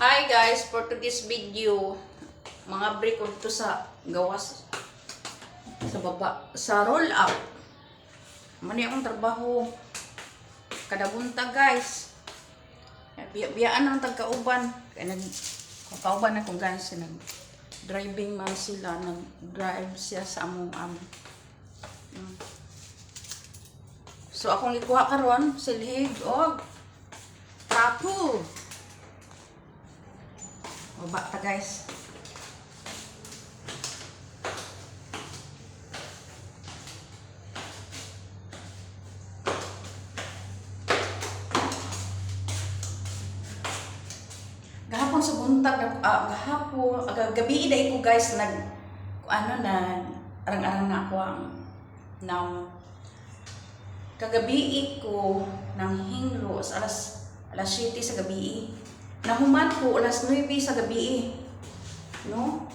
Hi guys, for today's video, mga break ko to sa gawas sa baba, sa roll up. Mani akong trabaho kada buntag guys. Biyaan ang tagkauban. Kaya nagkauban ako guys, driving man sila, nag-drive siya sa among So akong ikuha karon silhig og trapo. Baba ta guys. Gahapon sa buntag, gabi ida ko guys arang-arang na ako ang kagabi ko nang hinglo sa alas 7 sa gabi. Nahuman ko alas 9 sa gabi. No?